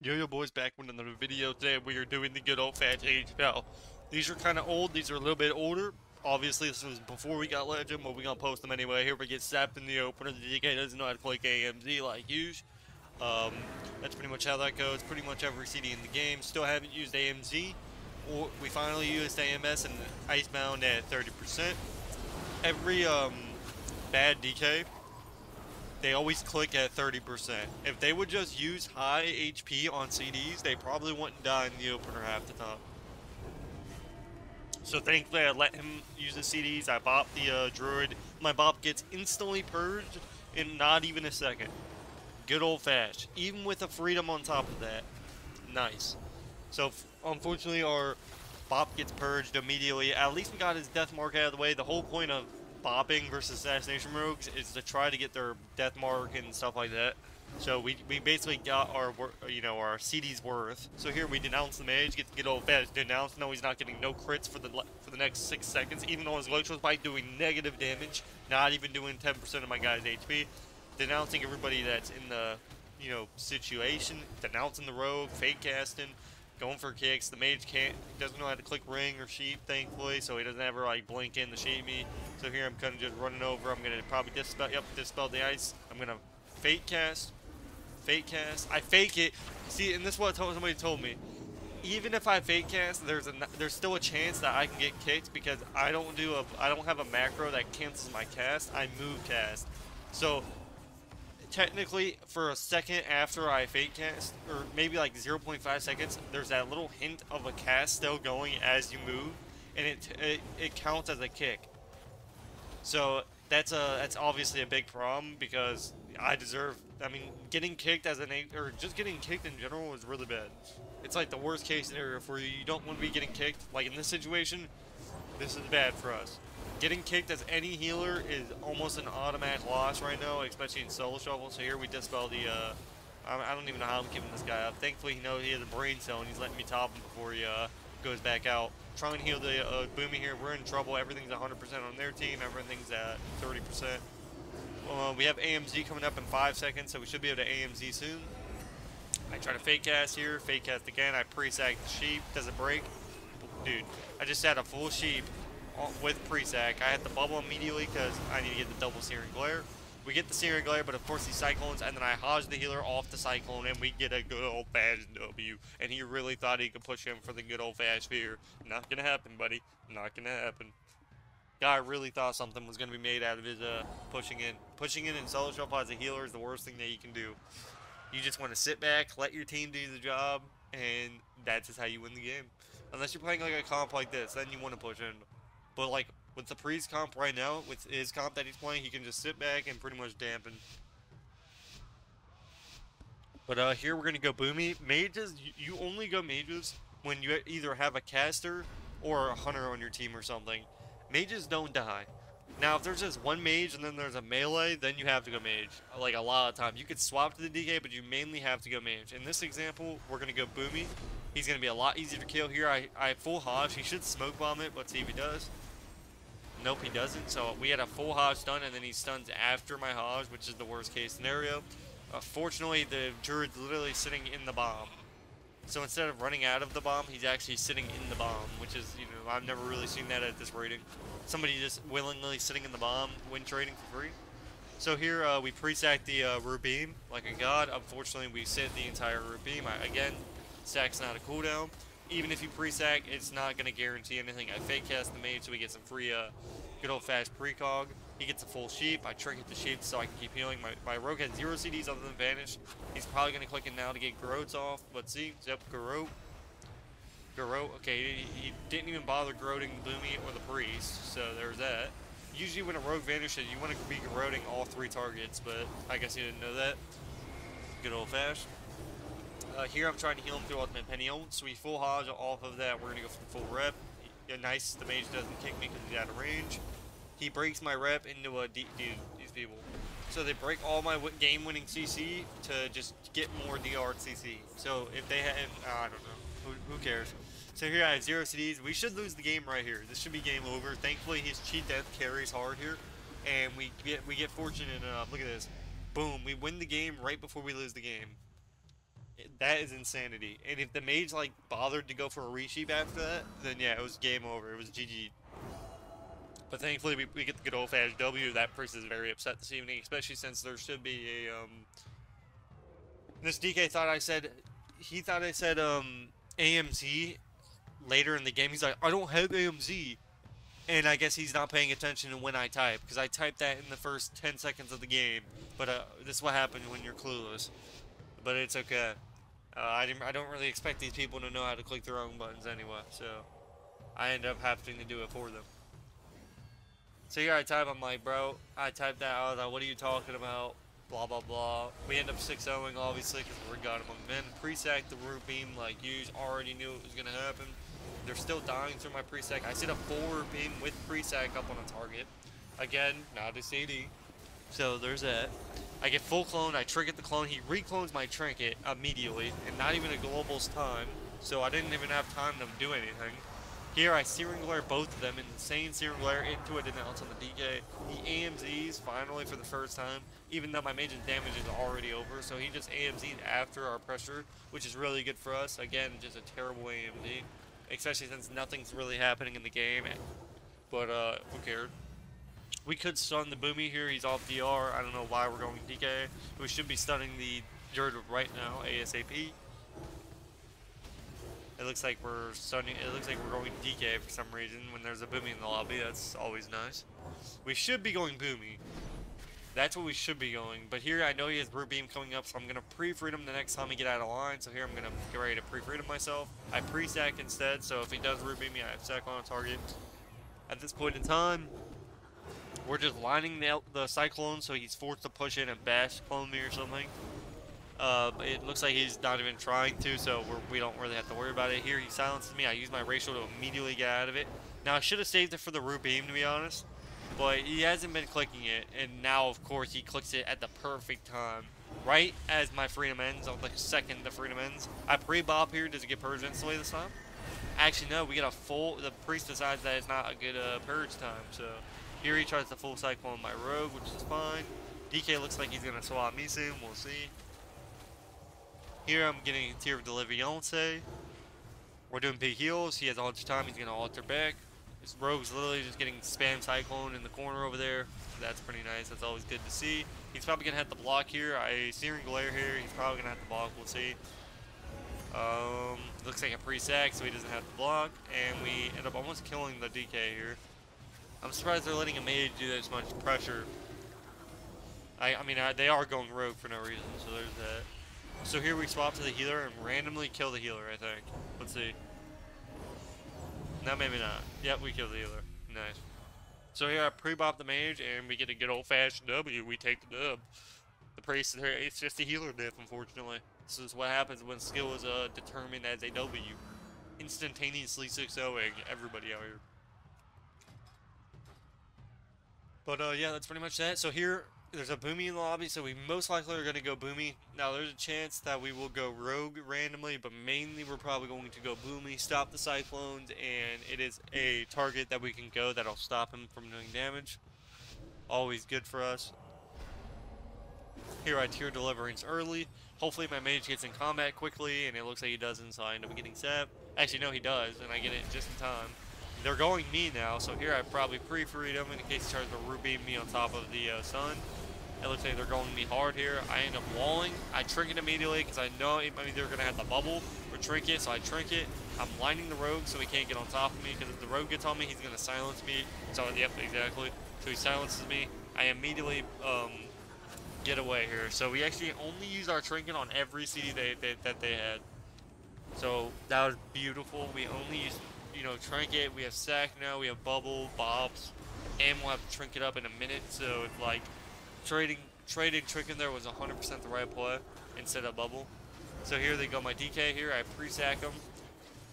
Yo boys, back with another video. Today we are doing the good old fashioned HPL. These are kind of old, these are a little bit older. Obviously this was before we got Legend, but we gonna post them anyway. Here we get zapped in the opener. The DK doesn't know how to click AMZ like usual. That's pretty much how that goes. Pretty much every CD in the game. Still haven't used AMZ. Or we finally used AMS and Icebound at 30%. Every bad DK, they always click at 30%. If they would just use high HP on CDs, they probably wouldn't die in the opener half the time. So thankfully I let him use the CDs, I bopped the Druid. My bop gets instantly purged in not even a second. Good old fashioned. Even with a freedom on top of that. Nice. So unfortunately our bop gets purged immediately. At least we got his death mark out of the way. The whole point of bopping versus assassination rogues is to try to get their death mark and stuff like that. So we basically got our our CD's worth. So here we denounce the mage, get the good old fashioned denounce. No, he's not getting no crits for the next 6 seconds, even though his Electro Spike doing negative damage, not even doing 10% of my guy's HP. Denouncing everybody that's in the situation, denouncing the rogue, fake casting, going for kicks. The mage doesn't know how to click ring or sheep, thankfully, so he doesn't ever like blink in to sheep me. So here I'm kind of just running over. I'm gonna probably dispel the ice. I'm gonna fake cast. I fake it. See, and this is what somebody told me. Even if I fake cast, there's still a chance that I can get kicked because I don't have a macro that cancels my cast. I move cast. So technically, for a second after I fake cast, or maybe like 0.5 seconds, there's that little hint of a cast still going as you move, and it counts as a kick. So that's obviously a big problem because I deserve. I mean, getting kicked as or just getting kicked in general is really bad. It's like the worst case scenario for you. You don't want to be getting kicked. Like in this situation, this is bad for us. Getting kicked as any healer is almost an automatic loss right now, especially in solo shuffle. So here we dispel the. I don't even know how I'm keeping this guy up. Thankfully, he knows he has a brain cell and he's letting me top him before he goes back out. Trying to heal the Boomy here. We're in trouble. Everything's 100% on their team. Everything's at 30%. We have AMZ coming up in 5 seconds, so we should be able to AMZ soon. I try to fake cast here. Fake cast again. I pre-sag the sheep. Does it break? Dude, I just had a full sheep with pre-sack. I had to bubble immediately because I need to get the double Searing Glare. We get the Searing Glare, but of course he Cyclones, and then I Hodge the healer off the Cyclone, and we get a good old-fashioned W. And he really thought he could push him for the good old-fashioned sphere. Not gonna happen, buddy. Not gonna happen. Guy really thought something was gonna be made out of his pushing in. Pushing in solo shuffle as a healer is the worst thing that you can do. You just want to sit back, let your team do the job, and that's just how you win the game. Unless you're playing like a comp like this, then you want to push in. But like with the Priest comp right now, with his comp that he's playing, he can just sit back and pretty much dampen. But here we're gonna go Boomy. Mages, you only go mages when you either have a caster or a hunter on your team or something. Mages don't die. Now, if there's just one mage and then there's a melee, then you have to go mage. Like a lot of times. You could swap to the DK, but you mainly have to go mage. In this example, we're gonna go Boomy. He's gonna be a lot easier to kill here. I full Hodge. He should smoke bomb it. Let's see if he does. Nope, he doesn't. So we had a full Hodge stun, and then he stuns after my Hodge, which is the worst case scenario. Fortunately, the Druid's literally sitting in the bomb. So instead of running out of the bomb, he's actually sitting in the bomb, which is, I've never really seen that at this rating. Somebody just willingly sitting in the bomb when trading for free. So here we pre-sack the Rubeam like a god. Unfortunately, we sit the entire Rubeam. Again, sack's not a cooldown. Even if you pre-sack, it's not going to guarantee anything. I fake cast the mage so we get some free good old-fashioned precog. He gets a full sheep. I trinket the sheep so I can keep healing. My rogue has 0 CDs other than Vanish. He's probably going to click in now to get Garrotes off. Let's see. Yep, Garrote. Garrote. Okay, he didn't even bother Garroting Boomy or the Priest, so there's that. Usually when a rogue vanishes, you want to be Garroting all 3 targets, but I guess he didn't know that. Good old-fashioned. Here I'm trying to heal him through Ultimate Peniel, so we full Hodge off of that. We're going to go for the full rep. Yeah, nice, the mage doesn't kick me because he's out of range. He breaks my rep into a dude, these people. So they break all my game-winning CC to just get more DR CC. So if they have, I don't know, who cares? So here I have 0 CDs. We should lose the game right here. This should be game over. Thankfully, his cheat death carries hard here, and we get fortunate enough. Look at this, boom! We win the game right before we lose the game. That is insanity. And if the mage like bothered to go for a resheep after that, then yeah, it was game over. It was GG. But thankfully we get the good old fashioned W. That person is very upset this evening, especially since there should be a This DK thought I said he thought I said AMZ later in the game. He's like, I don't have AMZ. And I guess he's not paying attention to when I type, because I typed that in the first 10 seconds of the game. But this is what happens when you're clueless. But it's okay. I don't really expect these people to know how to click their own buttons anyway, so I end up having to do it for them. So here I type, I'm like, bro, I typed that, I was like, what are you talking about? Blah, blah, blah. We end up 6-0ing, obviously, because we're God among men. Pre-sack the root beam, like, you already knew it was going to happen. They're still dying through my pre-sack. I set a 4 beam with pre-sack up on a target. Again, not a CD. So there's that. I get full clone, I trinket the clone, he reclones my trinket immediately, and not even a global's time, so I didn't even have time to do anything. Here I Searing Glare both of them, insane Searing Glare into a denounce on the DK. He AMZs finally for the first time, even though my mage's damage is already over, so he just AMZ'd after our pressure, which is really good for us. Again, just a terrible AMZ, especially since nothing's really happening in the game, but who cared? We could stun the Boomy here. He's off DR. I don't know why we're going DK. We should be stunning the Druid right now, ASAP. It looks like we're stunning. It looks like we're going DK for some reason when there's a Boomy in the lobby. That's always nice. We should be going Boomy. That's what we should be going. But here I know he has Root Beam coming up, so I'm going to pre-freedom the next time we get out of line. So here I'm going to get ready to pre-freedom myself. I pre-sack instead, so if he does Root Beam me, I have sack on a target. At this point in time, we're just lining the Cyclone, so he's forced to push in and bash clone me or something. It looks like he's not even trying to, so we don't really have to worry about it. Here he silences me. I use my ratio to immediately get out of it. Now I should have saved it for the Root Beam, to be honest, but he hasn't been clicking it, and now of course he clicks it at the perfect time. Right as my freedom ends, on like a second the freedom ends. I pre-bop here. Does it get purged instantly this time? Actually no, we get a full, the priest decides that it's not a good purge time, so here he tries to full cyclone my rogue, which is fine. DK looks like he's going to swap me soon, we'll see. Here I'm getting a tier of Deliviance. We're doing big heals, he has alter time, he's going to alter back. His rogue's literally just getting spam cyclone in the corner over there. That's pretty nice, that's always good to see. He's probably going to have to block here. I Searing Glare here, he's probably going to have to block, we'll see. Looks like a pre-sack, so he doesn't have to block. And we end up almost killing the DK here. I'm surprised they're letting a mage do this much pressure. I mean, they are going rogue for no reason, so there's that. So here we swap to the healer and randomly kill the healer, I think. Let's see. No, maybe not. Yep, we killed the healer. Nice. So here I pre-bop the mage and we get a good old-fashioned W. We take the dub. The priest, it's just a healer diff, unfortunately. This is what happens when skill is determined as a W. Instantaneously 6-0-ing everybody out here. But yeah, that's pretty much that. So here, there's a Boomy in the lobby, so we most likely are going to go Boomy. Now, there's a chance that we will go Rogue randomly, but mainly we're probably going to go Boomy, stop the Cyclones, and it is a target that we can go that'll stop him from doing damage. Always good for us. Here I tier Deliverance early. Hopefully my mage gets in combat quickly, and it looks like he doesn't, so I end up getting sapped. Actually, no, he does, and I get it just in time. They're going me now, so here I probably pre-freedom in case he tries to Root Beam me on top of the sun. It looks like they're going me hard here. I end up walling. I trinket immediately because I know they're going to have the bubble or trinket, so I trinket. I'm lining the rogue so he can't get on top of me, because if the rogue gets on me, he's going to silence me. So, yep, exactly. So he silences me. I immediately get away here. So we actually only use our trinket on every CD that they had. So that was beautiful. We only used, trinket. We have sack now. We have bubble, bobs, and we'll have trinket up in a minute. So it's like trading trinket there was 100% the right play instead of bubble. So here they go. My DK here. I pre-sack him.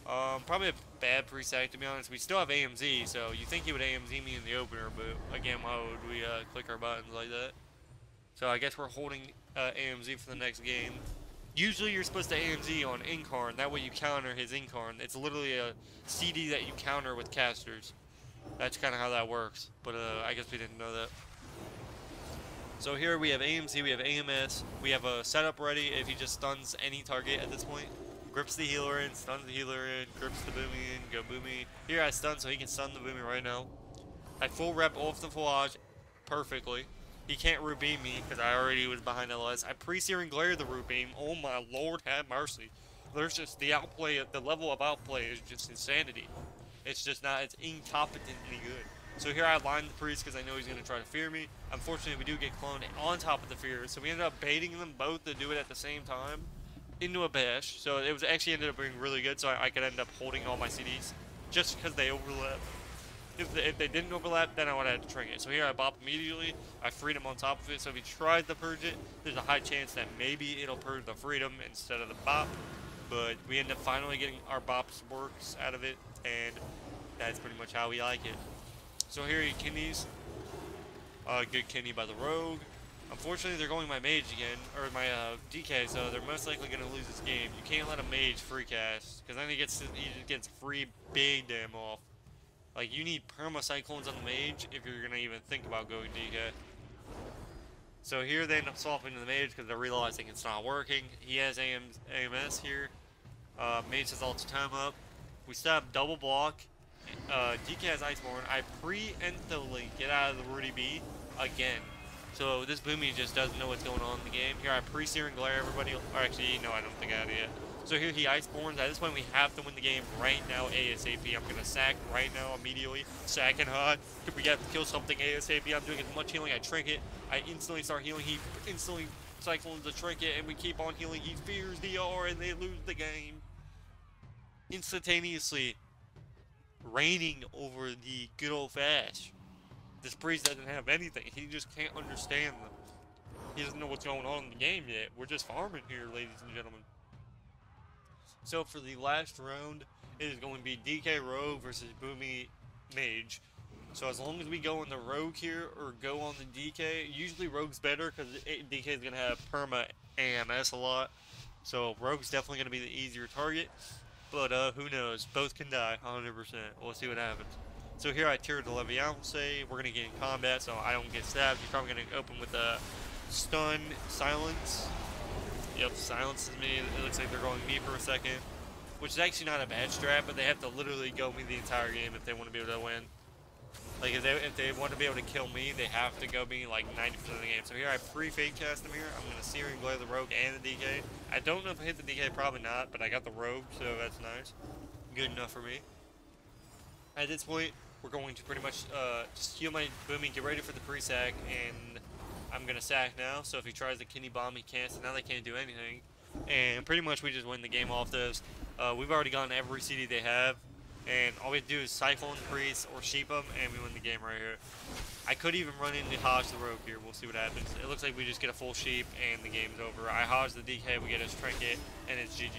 Probably a bad pre-sack, to be honest. We still have AMZ, so you think he would AMZ me in the opener, but again, why would we click our buttons like that? So I guess we're holding AMZ for the next game. Usually you're supposed to AMZ on Incarn, that way you counter his Incarn. It's literally a CD that you counter with casters. That's kind of how that works, but I guess we didn't know that. So here we have AMC, we have AMS, we have a setup ready if he just stuns any target at this point. Grips the healer in, stuns the healer in, grips the boomy in, go boomy. Here I stun so he can stun the boomy right now. I full rep off the fillage perfectly. He can't root beam me because I already was behind LS. I pre-searing glare the root beam. Oh my lord, have mercy. There's just the outplay, the level of outplay is just insanity. It's just not, it's incompetently good. So here I line the priest because I know he's going to try to fear me. Unfortunately, we do get cloned on top of the fear, so we ended up baiting them both to do it at the same time into a bash. So it was actually ended up being really good, so I could end up holding all my CDs just because they overlap. If they didn't overlap, then I would have had to trinket. So here I bop immediately. I freed him on top of it. So if he tries to purge it, there's a high chance that maybe it'll purge the freedom instead of the bop. But we end up finally getting our bops works out of it, and that's pretty much how we like it. So here he kidneys. Good kidney by the rogue. Unfortunately, they're going my mage again, or my DK, so they're most likely going to lose this game. You can't let a mage free cast, because then he just gets free big damn off. Like, you need perma cyclones on the mage if you're going to even think about going DK. So here they end up swapping to the mage because they're realizing it's not working. He has AMS here. Mage has ulti time up. We stab double block. DK has Iceborne. I preemptively get out of the Rudy B again. So this Boomy just doesn't know what's going on in the game. Here I pre-searing glare everybody. Or actually, no, I don't think I had it yet. So here he Iceborns. At this point, we have to win the game right now ASAP. I'm going to sack right now immediately. Sack and hot. We have to kill something ASAP. I'm doing as much healing. I trinket. I instantly start healing. He instantly cyclones the trinket, and we keep on healing. He fears DR, and they lose the game. Instantaneously reigning over the good old Fash. This priest doesn't have anything. He just can't understand them. He doesn't know what's going on in the game yet. We're just farming here, ladies and gentlemen. So for the last round, it is going to be DK Rogue versus Boomy Mage. So as long as we go on the Rogue here, or go on the DK, usually Rogue's better because DK is going to have perma AMS a lot. So Rogue's definitely going to be the easier target. But who knows? Both can die 100%. We'll see what happens. So here I tiered the Leviance. We're going to get in combat so I don't get stabbed. He's probably going to open with a stun, silence. Yep, silences me. It looks like they're going me for a second, which is actually not a bad strat, but they have to literally go me the entire game if they want to be able to win. Like, if they want to be able to kill me, they have to go me like 90% of the game. So here I pre-fade cast them here. I'm going to Searing Glare the Rogue and the DK. I don't know if I hit the DK, probably not, but I got the Rogue, so that's nice. Good enough for me. At this point, we're going to pretty much just heal my Boomy, get ready for the pre-sack, and I'm going to sack now. So if he tries to kidney bomb, he can't, so now they can't do anything. And pretty much we just win the game off those. We've already gotten every CD they have. And all we have to do is Cyclone Priest or Sheep them, and we win the game right here. I could even run into Hodge the Rogue here. We'll see what happens. It looks like we just get a full Sheep, and the game's over. I Hodge the DK, we get his Trinket, and it's GG.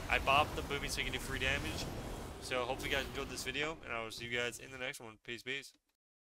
I bop the Boomy so he can do free damage. So hopefully you guys enjoyed this video, and I will see you guys in the next one. Peace, peace.